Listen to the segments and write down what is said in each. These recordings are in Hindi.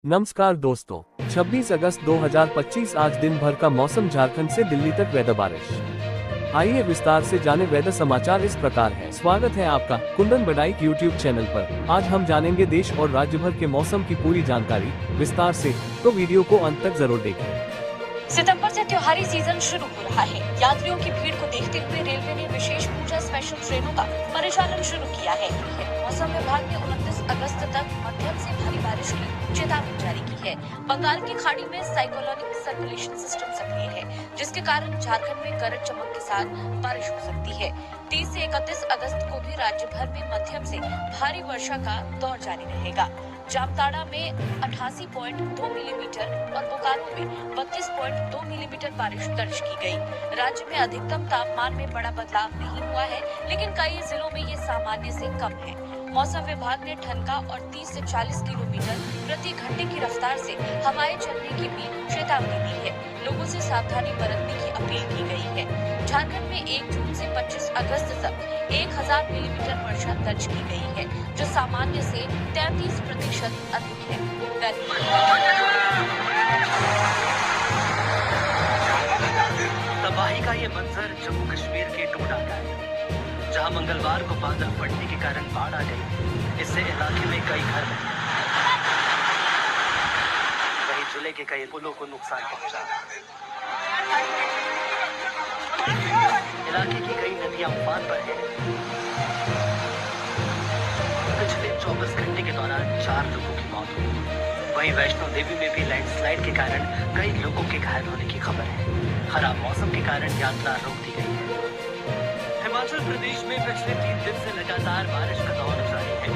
नमस्कार दोस्तों, 26 अगस्त 2025 आज दिन भर का मौसम झारखंड से दिल्ली तक वेदर बारिश। आइए विस्तार से जाने वेदर समाचार इस प्रकार है। स्वागत है आपका कुंदन बडाइक यूट्यूब चैनल पर। आज हम जानेंगे देश और राज्य भर के मौसम की पूरी जानकारी विस्तार से, तो वीडियो को अंत तक जरूर देखें। सितंबर से त्योहारी सीजन शुरू हो रहा है। यात्रियों की भीड़ को देखते हुए रेलवे ने विशेष पूजा स्पेशल ट्रेनों का परिचालन शुरू किया है। मौसम विभाग ने 29 अगस्त तक मध्यम से भारी बारिश की चेतावनी जारी की है। बंगाल की खाड़ी में साइक्लोनिक सर्कुलेशन सिस्टम सक्रिय है, जिसके कारण झारखंड में गरज चमक के साथ बारिश हो सकती है। 30 से 31 अगस्त को भी राज्य भर में मध्यम से भारी वर्षा का दौर जारी रहेगा। जामताड़ा में 88.2 मिलीमीटर और बोकारो में 32.2 मिलीमीटर बारिश दर्ज की गई। राज्य में अधिकतम तापमान में बड़ा बदलाव नहीं हुआ है, लेकिन कई जिलों में ये सामान्य से कम है। मौसम विभाग ने ठनका और 30 से 40 किलोमीटर प्रति घंटे की रफ्तार से हवाएं चलने की भी चेतावनी दी है। लोगों से सावधानी बरतने की अपील की गई है। झारखंड में 1 जून से 25 अगस्त तक 1000 मिलीमीटर वर्षा दर्ज की गई है, जो सामान्य से 33% अधिक है। तबाही का ये मंजर जम्मू कश्मीर के डोडा का है, जहां मंगलवार को बादल फटने के कारण बाढ़ आ गई। इससे इलाके में कई घर वहीं जिले के कई पुलों को नुकसान पहुंचा। इलाके की कई नदियां उफान पर हैं। पिछले 24 घंटे के दौरान 4 लोगों की मौत हुई। वहीं वैष्णो देवी में भी लैंडस्लाइड के कारण कई लोगों के घायल होने की खबर है। खराब मौसम के कारण यात्रा रोक दी गई है। हिमाचल प्रदेश में पिछले 3 दिन से लगातार बारिश का दौर जारी है।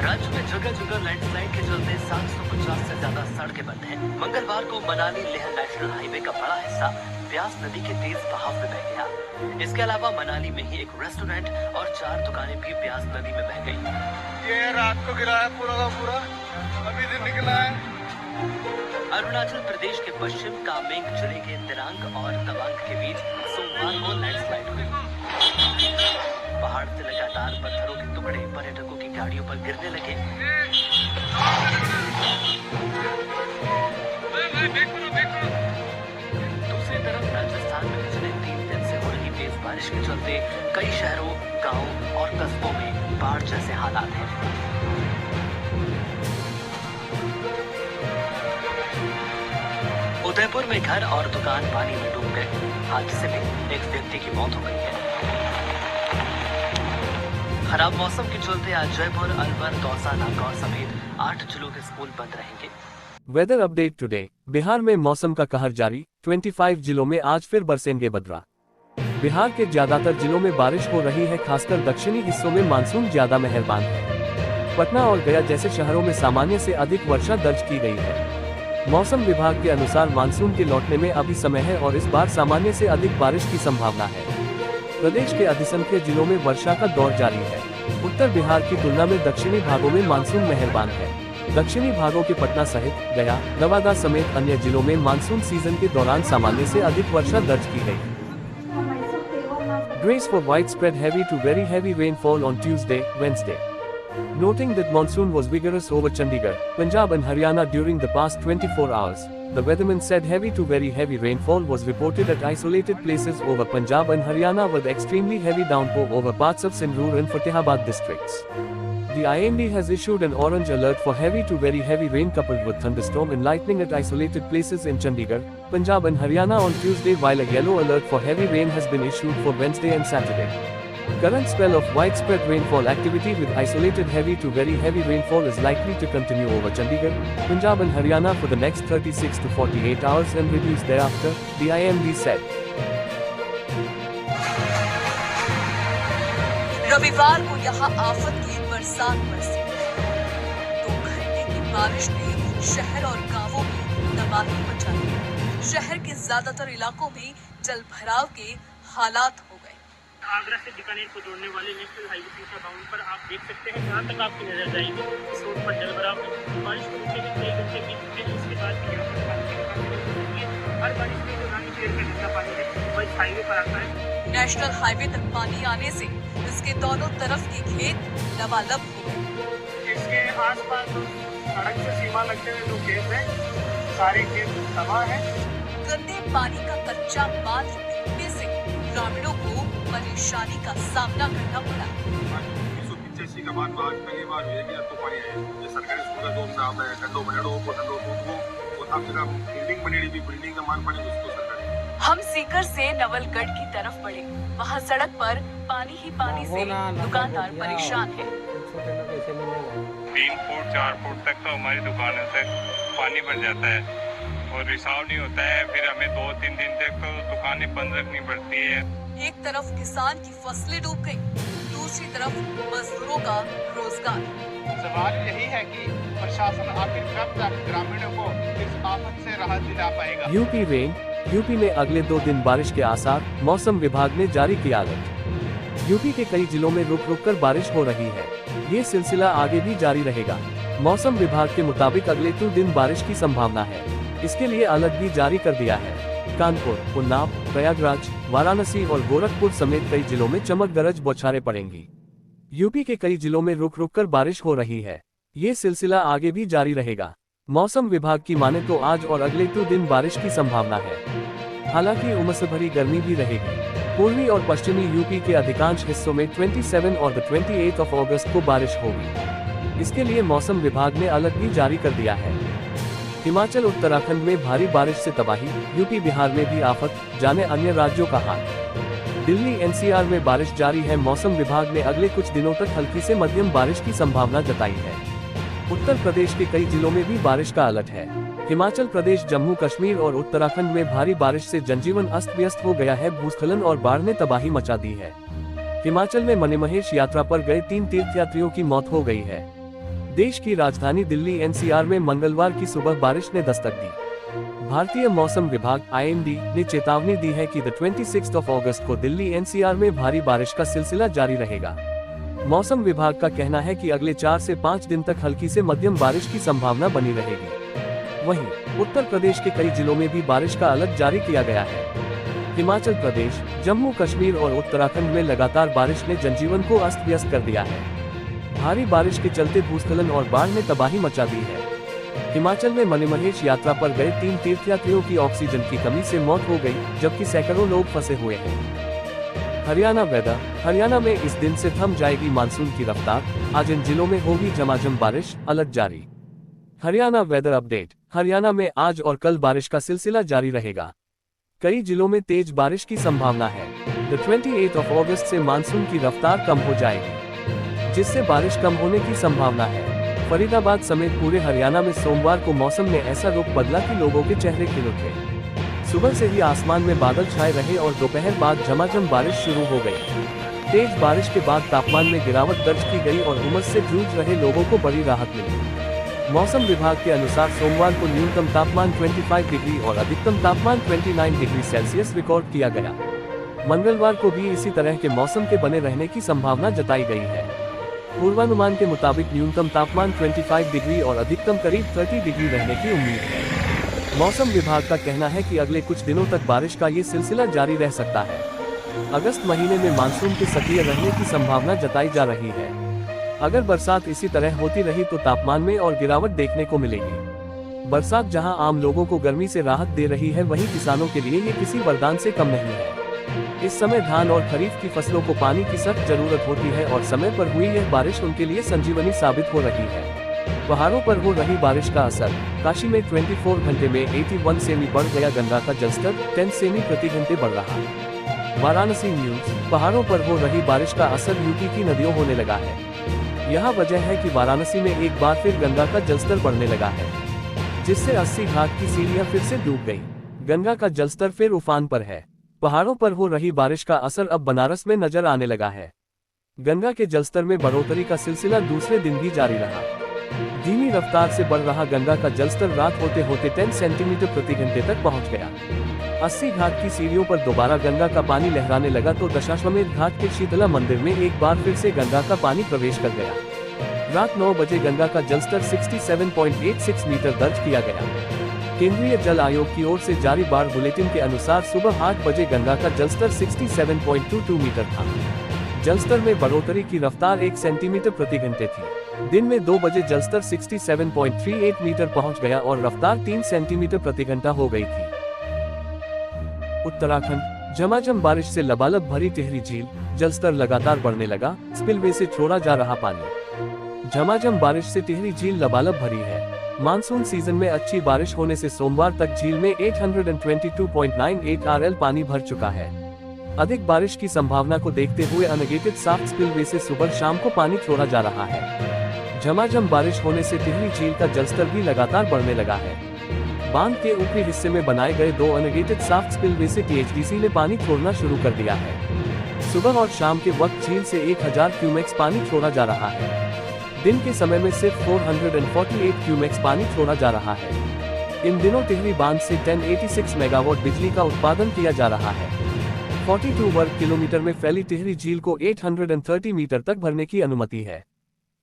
राज्य में जगह जगह लैंडस्लाइड के चलते 750 से ज्यादा सड़कें बंद हैं। मंगलवार को मनाली लेह नेशनल हाईवे का बड़ा हिस्सा ब्यास नदी के तेज बहाव में बह गया। इसके अलावा मनाली में ही एक रेस्टोरेंट और 4 दुकानें भी ब्यास नदी में बह गई। ये रात को गिरा है पूरा का पूरा, अभी दिन निकला है। अरुणाचल प्रदेश के पश्चिम कामेंग जिले के दिरांग और तवांग के बीच सोमवार को लैंडस्लाइड हुई। पहाड़ से लगातार पत्थरों के टुकड़े पर्यटकों की गाड़ियों पर गिरने लगे। दूसरी तरफ राजस्थान में पिछले 3 दिन से हो रही तेज बारिश के चलते कई शहरों, गांवों और कस्बों में बाढ़ जैसे हालात हैं। उदयपुर में घर और दुकान पानी में डूब गए। हादसे में एक व्यक्ति की मौत हो गई है। खराब मौसम के चलते आज जयपुर, अलवर, दौसा, नागौर समेत 8 जिलों के स्कूल बंद रहेंगे। Weather update today. बिहार में मौसम का कहर जारी। 25 जिलों में आज फिर बरसेंगे बदरा। बिहार के ज्यादातर जिलों में बारिश हो रही है, खासकर दक्षिणी हिस्सों में मानसून ज्यादा मेहरबान है। पटना और गया जैसे शहरों में सामान्य से अधिक वर्षा दर्ज की गई है। मौसम विभाग के अनुसार मानसून के लौटने में अभी समय है और इस बार सामान्य से अधिक बारिश की संभावना है। प्रदेश के अधिसंख्य जिलों में वर्षा का दौर जारी है। उत्तर बिहार की तुलना में दक्षिणी भागों में मानसून मेहरबान है। दक्षिणी भागों के पटना सहित गया, नवादा समेत अन्य जिलों में मानसून सीजन के दौरान सामान्य से अधिक वर्षा दर्ज की गई। Brace for widespread heavy to very heavy rainfall on Tuesday, Wednesday. Noting that monsoon was vigorous over Chandigarh, Punjab and Haryana during the past 24 hours, the weatherman said heavy to very heavy rainfall was reported at isolated places over Punjab and Haryana with extremely heavy downpour over parts of Sinroor and Fatehabad districts. The IMD has issued an orange alert for heavy to very heavy rain coupled with thunderstorm and lightning at isolated places in Chandigarh, Punjab and Haryana on Tuesday, while a yellow alert for heavy rain has been issued for Wednesday and Saturday. Current spell of widespread rainfall activity with isolated heavy to very heavy rainfall is likely to continue over Chandigarh, Punjab and Haryana for the next 36 to 48 hours and reduce thereafter, the IMD said. रविवार को यहाँ आफत की बरसात बरसी। 2 घंटे की बारिश ने शहर और गांवों में तबाही मचा दी। शहर के ज्यादातर इलाकों में जल भराव के हालात हो गए। आगरा से बीकानेर को जोड़ने वाले नेशनल हाईवे तीसरा बाउंड पर आप देख सकते हैं, जहाँ तक आपकी नजर जाएगी इस रोड पर जल भराव बारिश को रुकने के कई घंटे बीत चुके हैं। उसके बाद भी यहाँ पर हर बारिश में जो रानी पेड़ का गंदा पानी है वह इस हाईवे पर आता है। नेशनल हाईवे तक पानी आने से इसके दोनों तरफ के खेत लबालब हो गए। इसके आसपास सड़क से सीमा लगते हुए जो खेत है, सारे खेत तबाह है। गंदे पानी का कच्चा बांध टूटने से ग्रामीणों को परेशानी का सामना करना पड़ा। 1985 का बाद आज पहली बार हुई है कि अब तो पानी है। ये सरकारी स्कूल का जो साहब है ठंडो बनेड़ो वो ठंडो वो था फिर बिल्डिंग बनेड़ी भी बिल्डिंग का मान पानी उसको सरकारी। हम सीकर से नवलगढ़ की तरफ बढ़े। वहाँ सड़क पर पानी ही पानी से दुकानदार परेशान है। 3 फुट 4 फुट तक तो हमारी दुकानों तक पानी भर जाता है और रिसाव नहीं होता है। फिर हमें 2-3 दिन तक तो दुकानें बंद रखनी पड़ती है। एक तरफ किसान की फसलें डूब गई, दूसरी तरफ मजदूरों का रोजगार। सवाल यही है कि प्रशासन आखिर कब तक ग्रामीणों को इस आफत से राहत दिला पाएगा। यूपी रेन, यूपी में अगले 2 दिन बारिश के आसार, मौसम विभाग ने जारी किया अलर्ट। यूपी के कई जिलों में रुक रुक कर बारिश हो रही है। ये सिलसिला आगे भी जारी रहेगा। मौसम विभाग के मुताबिक अगले 2 दिन बारिश की संभावना है। इसके लिए अलर्ट भी जारी कर दिया है। कानपुर, उन्नाव, प्रयागराज, वाराणसी और गोरखपुर समेत कई जिलों में चमक गरज बौछारें पड़ेंगी। यूपी के कई जिलों में रुक रुक कर बारिश हो रही है। ये सिलसिला आगे भी जारी रहेगा। मौसम विभाग की माने तो आज और अगले 2 दिन बारिश की संभावना है। हालांकि उमस भरी गर्मी भी रहेगी। पूर्वी और पश्चिमी यूपी के अधिकांश हिस्सों में 27 और 28 अगस्त को बारिश होगी। इसके लिए मौसम विभाग ने अलर्ट भी जारी कर दिया है। हिमाचल उत्तराखंड में भारी बारिश से तबाही, यूपी बिहार में भी आफत, जाने अन्य राज्यों का हाल। दिल्ली एनसीआर में बारिश जारी है। मौसम विभाग ने अगले कुछ दिनों तक हल्की से मध्यम बारिश की संभावना जताई है। उत्तर प्रदेश के कई जिलों में भी बारिश का अलर्ट है। हिमाचल प्रदेश, जम्मू कश्मीर और उत्तराखंड में भारी बारिश से जनजीवन अस्त व्यस्त हो गया है। भूस्खलन और बाढ़ ने तबाही मचा दी है। हिमाचल में मणिमहेश यात्रा पर गए 3 तीर्थयात्रियों की मौत हो गई है। देश की राजधानी दिल्ली एनसीआर में मंगलवार की सुबह बारिश ने दस्तक दी। भारतीय मौसम विभाग (IMD) ने चेतावनी दी है कि 26 अगस्त को दिल्ली एनसीआर में भारी बारिश का सिलसिला जारी रहेगा। मौसम विभाग का कहना है कि अगले 4 से 5 दिन तक हल्की से मध्यम बारिश की संभावना बनी रहेगी। वहीं उत्तर प्रदेश के कई जिलों में भी बारिश का अलर्ट जारी किया गया है। हिमाचल प्रदेश, जम्मू कश्मीर और उत्तराखंड में लगातार बारिश ने जनजीवन को अस्त व्यस्त कर दिया है। भारी बारिश के चलते भूस्खलन और बाढ़ ने तबाही मचा दी है। हिमाचल में मणिमहेश यात्रा पर गए 3 तीर्थयात्रियों की ऑक्सीजन की कमी से मौत हो गई, जबकि सैकड़ों लोग फंसे हुए हैं। हरियाणा वेदर, हरियाणा में इस दिन से थम जाएगी मानसून की रफ्तार। आज इन जिलों में होगी झमाझम बारिश, अलर्ट जारी। Haryana weather update. हरियाणा में आज और कल बारिश का सिलसिला जारी रहेगा। कई जिलों में तेज बारिश की संभावना है। 28 अगस्त से मानसून की रफ्तार कम हो जाएगी, जिससे बारिश कम होने की संभावना है। फरीदाबाद समेत पूरे हरियाणा में सोमवार को मौसम ने ऐसा रुख बदला कि लोगों के चेहरे खिल उठे। सुबह से ही आसमान में बादल छाए रहे और दोपहर बाद झमाझम बारिश शुरू हो गई। तेज बारिश के बाद तापमान में गिरावट दर्ज की गई और उमस से जूझ रहे लोगों को बड़ी राहत मिली। मौसम विभाग के अनुसार सोमवार को न्यूनतम तापमान 25 डिग्री और अधिकतम तापमान 29 डिग्री सेल्सियस रिकॉर्ड किया गया। मंगलवार को भी इसी तरह के मौसम के बने रहने की संभावना जताई गई है। पूर्वानुमान के मुताबिक न्यूनतम तापमान 25 डिग्री और अधिकतम करीब 30 डिग्री रहने की उम्मीद है। मौसम विभाग का कहना है कि अगले कुछ दिनों तक बारिश का ये सिलसिला जारी रह सकता है। अगस्त महीने में मानसून के सक्रिय रहने की संभावना जताई जा रही है। अगर बरसात इसी तरह होती रही तो तापमान में और गिरावट देखने को मिलेगी। बरसात जहां आम लोगों को गर्मी से राहत दे रही है, वहीं किसानों के लिए ये किसी वरदान से कम नहीं है। इस समय धान और खरीफ की फसलों को पानी की सख्त जरूरत होती है और समय पर हुई यह बारिश उनके लिए संजीवनी साबित हो रही है। पहाड़ों पर हो रही बारिश का असर। काशी में 24 घंटे में 81 सेमी बढ़ गया गंगा का जलस्तर, 10 सेमी प्रति घंटे बढ़ रहा। वाराणसी न्यूज। पहाड़ों पर हो रही बारिश का असर यूपी की नदियों होने लगा है। यह वजह है कि वाराणसी में एक बार फिर गंगा का जलस्तर बढ़ने लगा है, जिससे 80 घाट की सीढ़ियां फिर से डूब गई। गंगा का जलस्तर फिर उफान पर है। पहाड़ों पर हो रही बारिश का असर अब बनारस में नजर आने लगा है। गंगा के जलस्तर में बढ़ोतरी का सिलसिला दूसरे दिन भी जारी रहा। धीमी रफ्तार से बढ़ रहा गंगा का जलस्तर रात होते होते 10 सेंटीमीटर प्रति घंटे तक पहुंच गया। 80 घाट की सीढ़ियों पर दोबारा गंगा का पानी लहराने लगा तो दशाश्वमेध घाट के शीतला मंदिर में एक बार फिर से गंगा का पानी प्रवेश कर गया। रात 9 बजे गंगा का जलस्तर 67.86 मीटर दर्ज किया गया। केंद्रीय जल आयोग की ओर से जारी बाढ़ बुलेटिन के अनुसार सुबह 8 बजे गंगा का जलस्तर 67.22 मीटर था। जलस्तर में बढ़ोतरी की रफ्तार 1 सेंटीमीटर प्रति घंटे थी। दिन में 2 बजे जलस्तर 67.38 मीटर पहुंच गया और रफ्तार 3 सेंटीमीटर प्रति घंटा हो गई थी। उत्तराखंड, झमाझम बारिश से लबालब भरी टिहरी झील, जलस्तर लगातार बढ़ने लगा, स्पिलवे से छोड़ा जा रहा पानी। झमाझम बारिश से टिहरी झील लबालब भरी है। मानसून सीजन में अच्छी बारिश होने से सोमवार तक झील में 822.98 RL पानी भर चुका है। अधिक बारिश की संभावना को देखते हुए अनगेटेड साफ्ट स्पिलवे से सुबह शाम को पानी छोड़ा जा रहा है। झमाझम बारिश होने से टिहरी झील का जलस्तर भी लगातार बढ़ने लगा है। बांध के ऊपरी हिस्से में बनाए गए 2 अनगेटेड साफ्ट स्पिलवे से THDC ने पानी छोड़ना शुरू कर दिया है। सुबह और शाम के वक्त झील से 1000 क्यूमेक्स पानी छोड़ा जा रहा है। दिन के समय में सिर्फ 448 क्यूमेक्स पानी छोड़ा जा रहा है। इन दिनों टिहरी बांध से 1086 मेगावाट बिजली का उत्पादन किया जा रहा है। 42 वर्ग किलोमीटर में फैली टिहरी झील को 830 मीटर तक भरने की अनुमति है।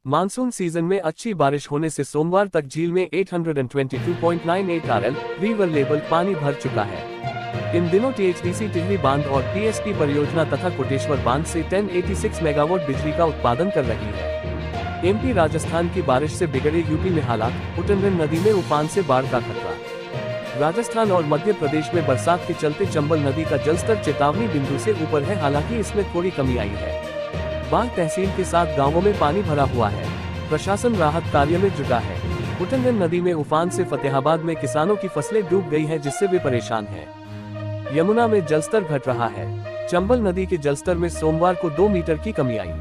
मानसून सीजन में अच्छी बारिश होने से सोमवार तक झील में 822.98 RL रिवर लेवल पानी भर चुका है। इन दिनों THDC टिहरी बांध और PSP परियोजना तथा कोटेश्वर बांध से 1086 मेगावाट बिजली का उत्पादन कर रही है। MP राजस्थान की बारिश से बिगड़े यूपी में हालात, उटनगन नदी में उफान से बाढ़ का खतरा। राजस्थान और मध्य प्रदेश में बरसात के चलते चंबल नदी का जलस्तर चेतावनी बिंदु से ऊपर है, हालांकि इसमें थोड़ी कमी आई है। बाघ तहसील के साथ गांवों में पानी भरा हुआ है। प्रशासन राहत कार्य में जुटा है। उटनगन नदी में उफान से फतेहाबाद में किसानों की फसलें डूब गई हैं, जिससे वे परेशान हैं। यमुना में जलस्तर घट रहा है। चंबल नदी के जलस्तर में सोमवार को 2 मीटर की कमी आई।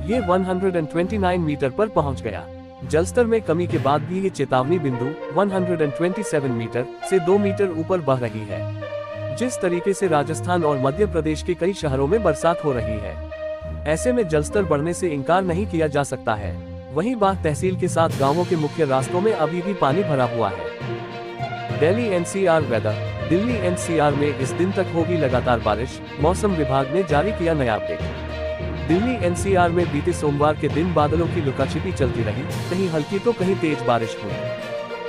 ये 129 मीटर पर पहुंच गया। जलस्तर में कमी के बाद भी ये चेतावनी बिंदु 127 मीटर से 2 मीटर ऊपर बह रही है। जिस तरीके से राजस्थान और मध्य प्रदेश के कई शहरों में बरसात हो रही है, ऐसे में जलस्तर बढ़ने से इनकार नहीं किया जा सकता है। वहीं बाघ तहसील के साथ गांवों के मुख्य रास्तों में अभी भी पानी भरा हुआ है। Delhi NCR weather, Delhi NCR में इस दिन तक होगी लगातार बारिश, मौसम विभाग ने जारी किया नया अपडेट। दिल्ली NCR में बीते सोमवार के दिन बादलों की लुकाछिपी चलती रही, कहीं हल्की तो कहीं तेज बारिश हुई।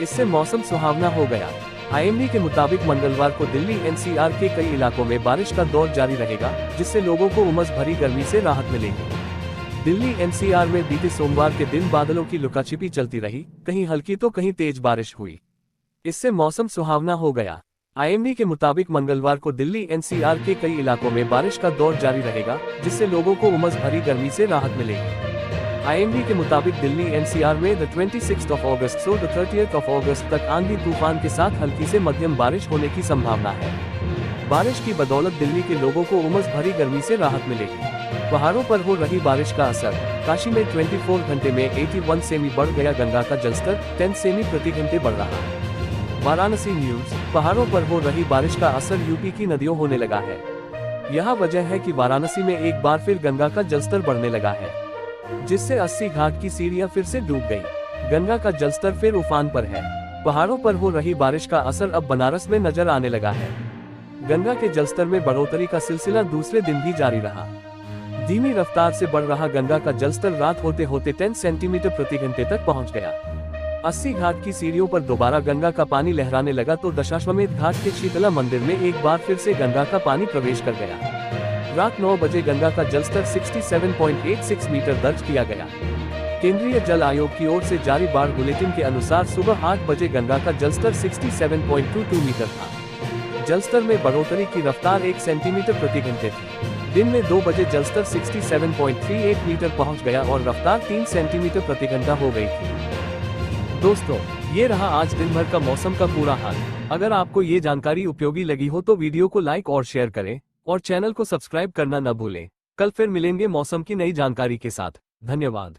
इससे मौसम सुहावना हो गया। IMD के मुताबिक मंगलवार को दिल्ली NCR के कई इलाकों में बारिश का दौर जारी रहेगा, जिससे लोगों को उमस भरी गर्मी से राहत मिलेगी। दिल्ली NCR में बीते सोमवार के दिन बादलों की लुकाछिपी चलती रही, कहीं हल्की तो कहीं तेज बारिश हुई। इससे मौसम सुहावना हो गया। IMD के मुताबिक मंगलवार को दिल्ली NCR के कई इलाकों में बारिश का दौर जारी रहेगा, जिससे लोगों को उमस भरी गर्मी से राहत मिलेगी। IMD के मुताबिक दिल्ली NCR में 26 अगस्त से 30 अगस्त तक आंधी तूफान के साथ हल्की से मध्यम बारिश होने की संभावना है। बारिश की बदौलत दिल्ली के लोगों को उमस भरी गर्मी से राहत मिलेगी। पहाड़ों पर हो रही बारिश का असर, काशी में 24 घंटे में 81 सेमी बढ़ गया गंगा का जलस्तर, 10 सेमी प्रति घंटे बढ़ रहा है। वाराणसी न्यूज, पहाड़ों पर हो रही बारिश का असर यूपी की नदियों होने लगा है। यह वजह है कि वाराणसी में एक बार फिर गंगा का जलस्तर बढ़ने लगा है, जिससे 80 घाट की सीढ़ियां फिर से डूब गई। गंगा का जलस्तर फिर उफान पर है। पहाड़ों पर हो रही बारिश का असर अब बनारस में नजर आने लगा है। गंगा के जलस्तर में बढ़ोतरी का सिलसिला दूसरे दिन भी जारी रहा। धीमी रफ्तार से बढ़ रहा गंगा का जलस्तर रात होते होते 10 सेंटीमीटर प्रति घंटे तक पहुंच गया। 80 घाट की सीढ़ियों पर दोबारा गंगा का पानी लहराने लगा तो दशाश्वमेध घाट के शीतला मंदिर में एक बार फिर से गंगा का पानी प्रवेश कर गया। रात 9 बजे गंगा का जलस्तर 67.86 मीटर दर्ज किया गया। केंद्रीय जल आयोग की ओर से जारी बाढ़ बुलेटिन के अनुसार सुबह 8 बजे गंगा का जलस्तर 67.22 मीटर था। जलस्तर में बढ़ोतरी की रफ्तार 1 सेंटीमीटर प्रति घंटे थी। दिन में 2 बजे जलस्तर 67.38 मीटर पहुंच गया और रफ्तार 3 सेंटीमीटर प्रति घंटा हो गई थी। दोस्तों, ये रहा आज दिन भर का मौसम का पूरा हाल। अगर आपको ये जानकारी उपयोगी लगी हो तो वीडियो को लाइक और शेयर करें और चैनल को सब्सक्राइब करना न भूलें। कल फिर मिलेंगे मौसम की नई जानकारी के साथ। धन्यवाद।